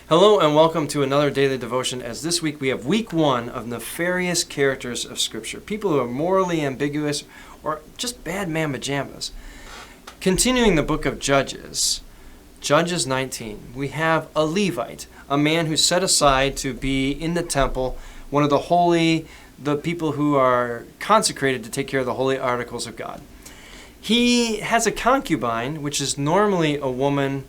Hello and welcome to another daily devotion. As this week we have week 1 of nefarious characters of Scripture. People who are morally ambiguous or just bad mamma jammas. Continuing the book of Judges, Judges 19, we have a Levite, a man who's set aside to be in the temple, one of the people who are consecrated to take care of the holy articles of God. He has a concubine, which is normally a woman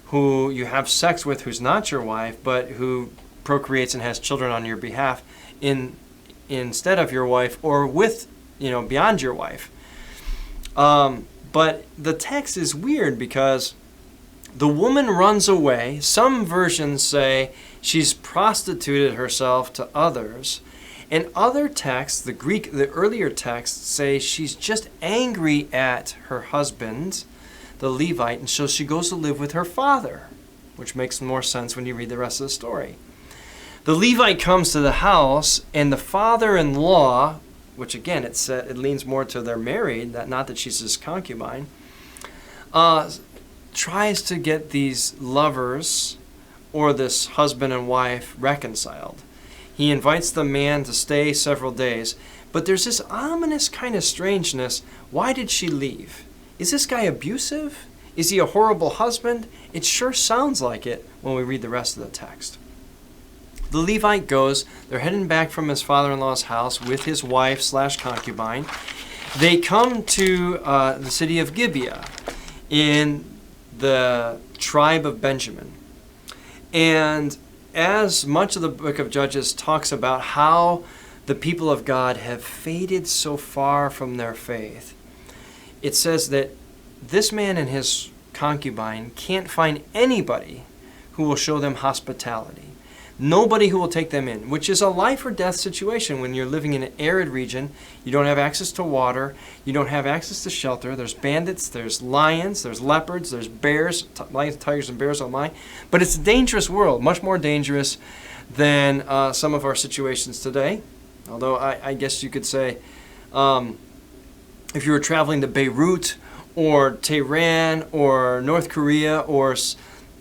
who you have sex with who's not your wife, but who procreates and has children on your behalf instead of your wife or beyond your wife. But the text is weird because the woman runs away. Some versions say she's prostituted herself to others. And other texts, the earlier texts, say she's just angry at her husband, the Levite, and so she goes to live with her father, which makes more sense when you read the rest of the story. The Levite comes to the house, and the father-in-law, which again it leans more to they're married, not that she's his concubine, tries to get these lovers or this husband and wife reconciled. He invites the man to stay several days, but there's this ominous kind of strangeness. Why did she leave? Is this guy abusive? Is he a horrible husband? It sure sounds like it when we read the rest of the text. The Levite goes. They're heading back from his father-in-law's house with his wife/concubine. They come to the city of Gibeah in the tribe of Benjamin. And as much of the book of Judges talks about how the people of God have faded so far from their faith, it says that this man and his concubine can't find anybody who will show them hospitality. Nobody who will take them in, which is a life or death situation when you're living in an arid region. You don't have access to water. You don't have access to shelter. There's bandits, there's lions, there's leopards, there's bears, lions, tigers, and bears, oh my. But it's a dangerous world, much more dangerous than some of our situations today. Although I guess you could say, if you were traveling to Beirut or Tehran or North Korea or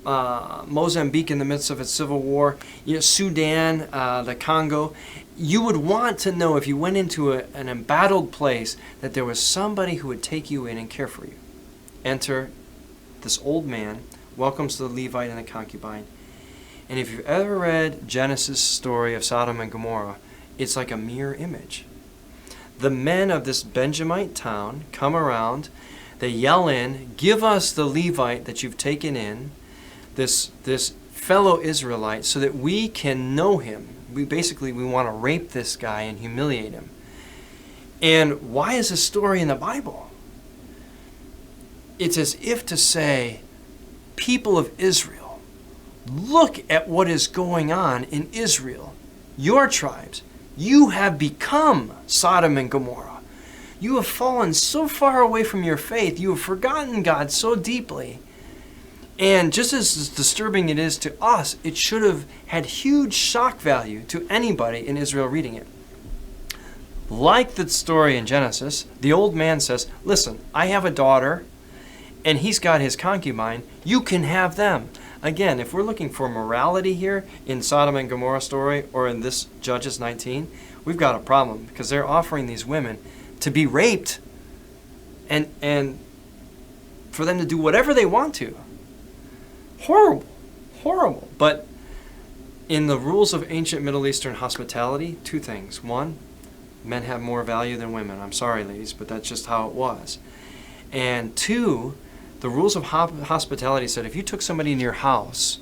Mozambique in the midst of its civil war, Sudan, the Congo, you would want to know if you went into an embattled place that there was somebody who would take you in and care for you. Enter this old man, welcomes the Levite and the concubine. And if you've ever read Genesis' story of Sodom and Gomorrah, it's like a mirror image. The men of this Benjamite town come around, they yell in, "Give us the Levite that you've taken in, this fellow Israelite, so that we can know him." We want to rape this guy and humiliate him. And why is this story in the Bible? It's as if to say, people of Israel, look at what is going on in Israel, your tribes. You have become Sodom and Gomorrah. You have fallen so far away from your faith. You have forgotten God so deeply. And just as disturbing it is to us, it should have had huge shock value to anybody in Israel reading it. Like the story in Genesis, the old man says, "Listen, I have a daughter, and he's got his concubine. You can have them." Again, if we're looking for morality here in Sodom and Gomorrah story or in this Judges 19, we've got a problem because they're offering these women to be raped and for them to do whatever they want to. Horrible, horrible. But in the rules of ancient Middle Eastern hospitality, 2 things. 1, men have more value than women. I'm sorry, ladies, but that's just how it was. And 2, the rules of hospitality said if you took somebody in your house,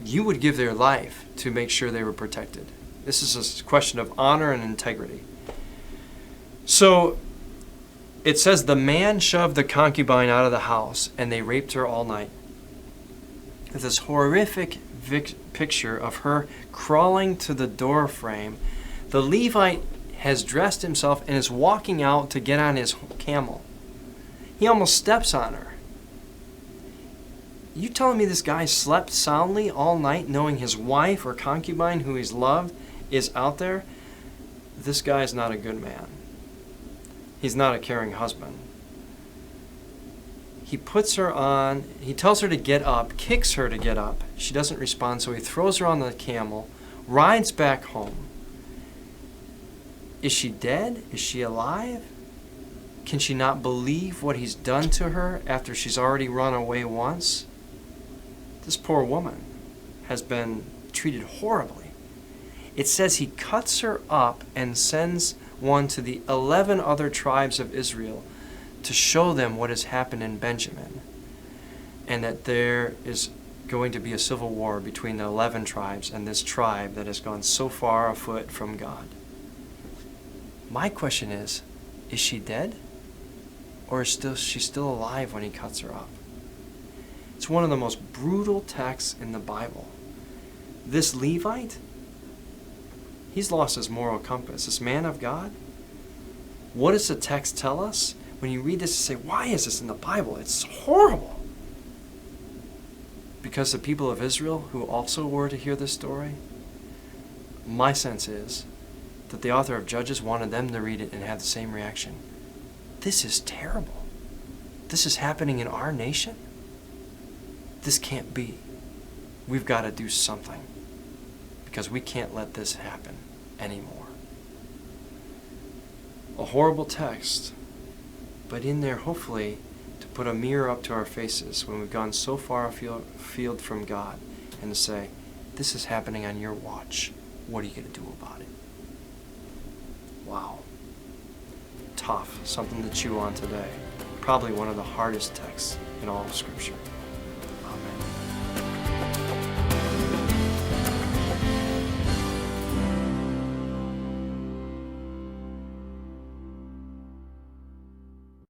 you would give their life to make sure they were protected. This is a question of honor and integrity. So it says the man shoved the concubine out of the house and they raped her all night. This horrific picture of her crawling to the door frame. The Levite has dressed himself and is walking out to get on his camel. He almost steps on her. You telling me this guy slept soundly all night knowing his wife or concubine who he's loved is out there? This guy's not a good man. He's not a caring husband. He puts her on, he tells her to get up, kicks her to get up. She doesn't respond, so he throws her on the camel, rides back home. Is she dead? Is she alive? Can she not believe what he's done to her after she's already run away once? This poor woman has been treated horribly. It says he cuts her up and sends one to the 11 other tribes of Israel to show them what has happened in Benjamin, and that there is going to be a civil war between the 11 tribes and this tribe that has gone so far afoot from God. My question is she dead? Or is she still alive when he cuts her up? It's one of the most brutal texts in the Bible. This Levite, he's lost his moral compass. This man of God, what does the text tell us? When you read this, you say, why is this in the Bible? It's horrible. Because the people of Israel, who also were to hear this story, my sense is that the author of Judges wanted them to read it and have the same reaction. This is terrible. This is happening in our nation. This can't be. We've got to do something, because we can't let this happen anymore. A horrible text, but in there, hopefully, to put a mirror up to our faces when we've gone so far afield from God, and to say, this is happening on your watch. What are you going to do about it? Wow. Tough. Something to chew on today. Probably one of the hardest texts in all of Scripture. Amen.